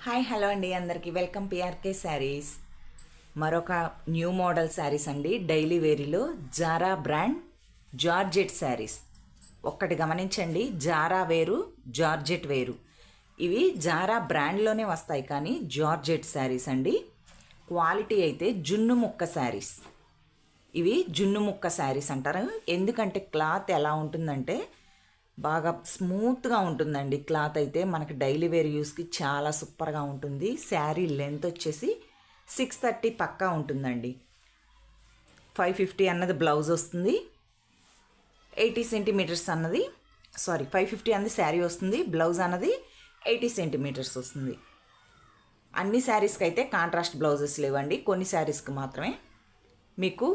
Hi hello అండి, అందరికీ welcome PRK saris. మరొక న్యూ మోడల్ శారీస్ అండి. డైలీ వేరీలో జారా బ్రాండ్ జార్జెట్ శారీస్. ఒక్కటి గమనించండి, జారా వేరు, జార్జెట్ వేరు. ఇవి జారా బ్రాండ్లోనే వస్తాయి, కానీ జార్జెట్ శారీస్ అండి. క్వాలిటీ అయితే జున్ను ముక్క శారీస్. ఇవి జున్ను ముక్క శారీస్ అంటారు. ఎందుకంటే క్లాత్ ఎలా ఉంటుందంటే బాగా స్మూత్గా ఉంటుందండి. క్లాత్ అయితే మనకి డైలీ వేర్ యూస్కి చాలా సూపర్గా ఉంటుంది. శారీ లెంత్ వచ్చేసి 630 పక్కా ఉంటుందండి. 550 అన్నది బ్లౌజ్ వస్తుంది. 80 సెంటీమీటర్స్ అన్నది 550 అన్నది శారీ వస్తుంది. బ్లౌజ్ అన్నది 80 సెంటీమీటర్స్ వస్తుంది. అన్ని శారీస్కి అయితే కాంట్రాస్ట్ బ్లౌజెస్ లేవండి, కొన్ని శారీస్కి మాత్రమే. మీకు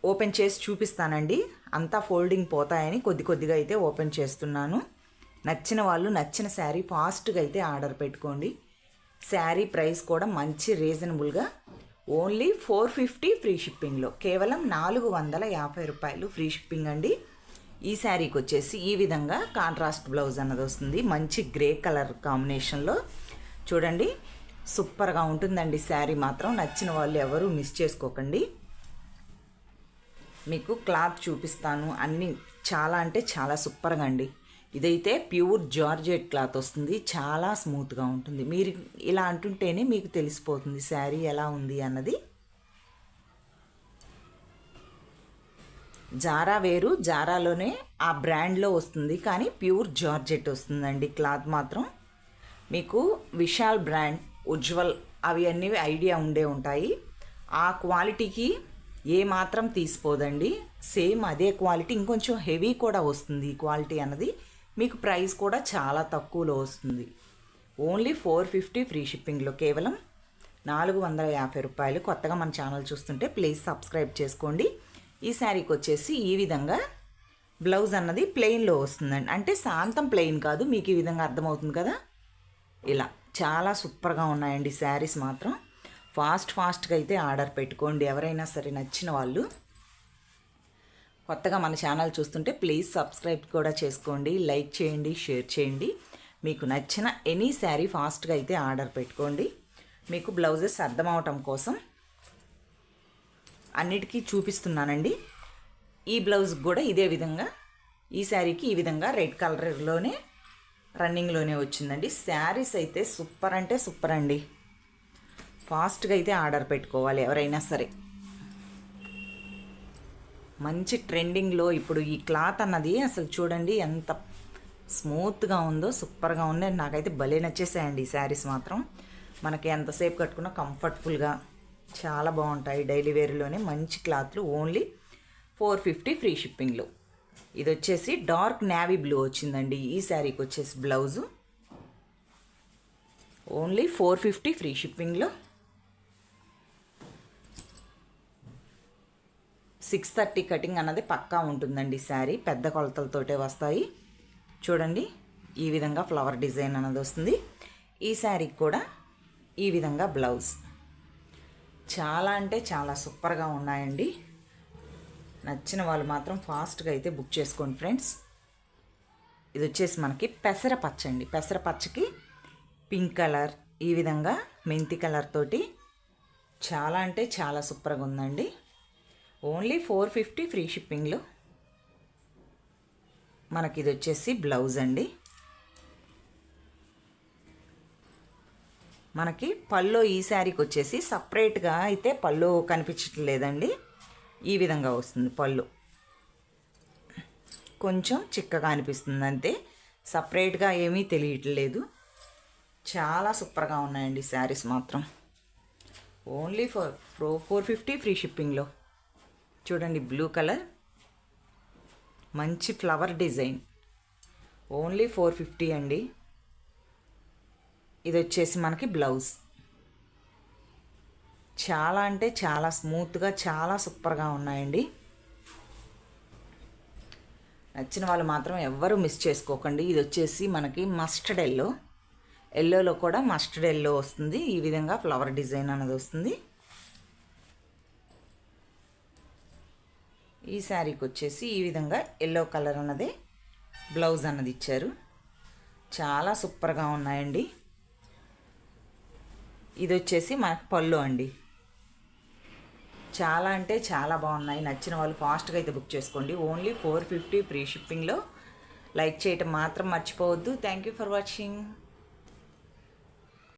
ఓపెన్ చేసి చూపిస్తానండి. అంతా ఫోల్డింగ్ పోతాయని కొద్ది కొద్దిగా అయితే ఓపెన్ చేస్తున్నాను. నచ్చిన వాళ్ళు నచ్చిన శారీ ఫాస్ట్గా అయితే ఆర్డర్ పెట్టుకోండి. శారీ ప్రైస్ కూడా మంచి రీజనబుల్గా ఓన్లీ 450 ఫ్రీ షిప్పింగ్లో, కేవలం 450 రూపాయలు ఫ్రీ షిప్పింగ్ అండి. ఈ శారీకి వచ్చేసి ఈ విధంగా కాంట్రాస్ట్ బ్లౌజ్ అన్నది వస్తుంది. మంచి గ్రే కలర్ కాంబినేషన్లో చూడండి, సూపర్గా ఉంటుందండి. శారీ మాత్రం నచ్చిన వాళ్ళు ఎవరు మిస్ చేసుకోకండి. మీకు క్లాత్ చూపిస్తాను. అన్నీ చాలా అంటే చాలా సూపర్గా అండి. ఇదైతే ప్యూర్ జార్జెట్ క్లాత్ వస్తుంది, చాలా స్మూత్గా ఉంటుంది. మీరు ఇలా అంటుంటేనే మీకు తెలిసిపోతుంది శారీ ఎలా ఉంది అన్నది. జారా వేరు, జారాలోనే ఆ బ్రాండ్లో వస్తుంది, కానీ ప్యూర్ జార్జెట్ వస్తుందండి. క్లాత్ మాత్రం మీకు విశాల్ బ్రాండ్, ఉజ్వల్ అవి అన్నీ ఐడియా ఉండే ఉంటాయి. ఆ క్వాలిటీకి ఏ మాత్రం తీసిపోదండి. సేమ్ అదే క్వాలిటీ, ఇంకొంచెం హెవీ కూడా వస్తుంది. ఈ క్వాలిటీ అన్నది మీకు ప్రైస్ కూడా చాలా తక్కువలో వస్తుంది. ఓన్లీ 450 ఫ్రీ షిప్పింగ్లో, కేవలం 450 రూపాయలు. కొత్తగా మన ఛానల్ చూస్తుంటే ప్లీజ్ సబ్స్క్రైబ్ చేసుకోండి. ఈ శారీకి వచ్చేసి ఈ విధంగా బ్లౌజ్ అన్నది ప్లెయిన్లో వస్తుందండి. అంటే శాంతం ప్లెయిన్ కాదు, మీకు ఈ విధంగా అర్థమవుతుంది కదా. ఇలా చాలా సూపర్గా ఉన్నాయండి శారీస్ మాత్రం. ఫాస్ట్గా అయితే ఆర్డర్ పెట్టుకోండి ఎవరైనా సరే నచ్చిన వాళ్ళు. కొత్తగా మన ఛానల్ చూస్తుంటే ప్లీజ్ సబ్స్క్రైబ్ కూడా చేసుకోండి, లైక్ చేయండి, షేర్ చేయండి. మీకు నచ్చిన ఎనీ శారీ ఫాస్ట్గా అయితే ఆర్డర్ పెట్టుకోండి. మీకు బ్లౌజెస్ అర్థమవటం కోసం అన్నిటికీ చూపిస్తున్నానండి. ఈ బ్లౌజ్ కూడా ఇదే విధంగా, ఈ శారీకి ఈ విధంగా రెడ్ కలర్లోనే రన్నింగ్లోనే వచ్చిందండి. శారీస్ అయితే సూపర్ అంటే సూపర్ అండి. ఫాస్ట్గా అయితే ఆర్డర్ పెట్టుకోవాలి ఎవరైనా సరే. మంచి ట్రెండింగ్లో ఇప్పుడు ఈ క్లాత్ అన్నది అసలు చూడండి ఎంత స్మూత్గా ఉందో, సూపర్గా ఉంది. నాకైతే భలే నచ్చేసాయండి ఈ శారీస్ మాత్రం. మనకి ఎంతసేపు కట్టుకున్నా కంఫర్టబుల్గా చాలా బాగుంటాయి. డైలీ వేర్లోనే మంచి క్లాత్లు. ఓన్లీ 450 ఫ్రీ షిప్పింగ్లో. ఇది వచ్చేసి డార్క్ నేవీ బ్లూ వచ్చిందండి. ఈ శారీకి వచ్చేసి బ్లౌజు ఓన్లీ 450 ఫ్రీ షిప్పింగ్లో. 630 కటింగ్ అన్నది పక్కా ఉంటుందండి. శారీ పెద్ద కొలతలతోటే వస్తాయి. చూడండి, ఈ విధంగా ఫ్లవర్ డిజైన్ అన్నది వస్తుంది. ఈ శారీకి కూడా ఈ విధంగా బ్లౌజ్. చాలా అంటే చాలా సూపర్గా ఉన్నాయండి. నచ్చిన వాళ్ళు మాత్రం ఫాస్ట్గా అయితే బుక్ చేసుకోండి ఫ్రెండ్స్. ఇది వచ్చేసి మనకి పెసరపచ్చ అండి. పెసరపచ్చకి పింక్ కలర్, ఈ విధంగా మెంతి కలర్ తోటి చాలా అంటే చాలా సూపర్గా ఉందండి. ఓన్లీ 450 ఫ్రీ షిప్పింగ్లో. మనకి ఇది వచ్చేసి బ్లౌజ్ అండి. మనకి పళ్ళు ఈ శారీకి వచ్చేసి సపరేట్గా అయితే పళ్ళు కనిపించట్లేదండి. ఈ విధంగా వస్తుంది పళ్ళు, కొంచెం చిక్కగా అనిపిస్తుంది అంతే, సపరేట్గా ఏమీ తెలియట్లేదు. చాలా సూపర్గా ఉన్నాయండి శారీస్ మాత్రం. ఓన్లీ 450 ఫ్రీ షిప్పింగ్లో. చూడండి, బ్లూ కలర్ మంచి ఫ్లవర్ డిజైన్. ఓన్లీ 450 అండి. ఇది వచ్చేసి మనకి బ్లౌజ్. చాలా అంటే చాలా స్మూత్గా చాలా సూపర్గా ఉన్నాయండి. నచ్చిన వాళ్ళు మాత్రం ఎవ్వరూ మిస్ చేసుకోకండి. ఇది వచ్చేసి మనకి మస్టర్డ్ ఎల్లో, ఎల్లోలో కూడా మస్టర్డ్ ఎల్లో వస్తుంది. ఈ విధంగా ఫ్లవర్ డిజైన్ అనేది వస్తుంది. ఈ శారీకి వచ్చేసి ఈ విధంగా ఎల్లో కలర్ అన్నది బ్లౌజ్ అన్నది ఇచ్చారు. చాలా సూపర్గా ఉన్నాయండి. ఇది వచ్చేసి మనకు పళ్ళు అండి. చాలా అంటే చాలా బాగున్నాయి. నచ్చిన వాళ్ళు ఫాస్ట్గా అయితే బుక్ చేసుకోండి. ఓన్లీ 450 ఫ్రీ షిప్పింగ్లో. లైక్ చేయటం మాత్రం మర్చిపోవద్దు. Thank you for watching.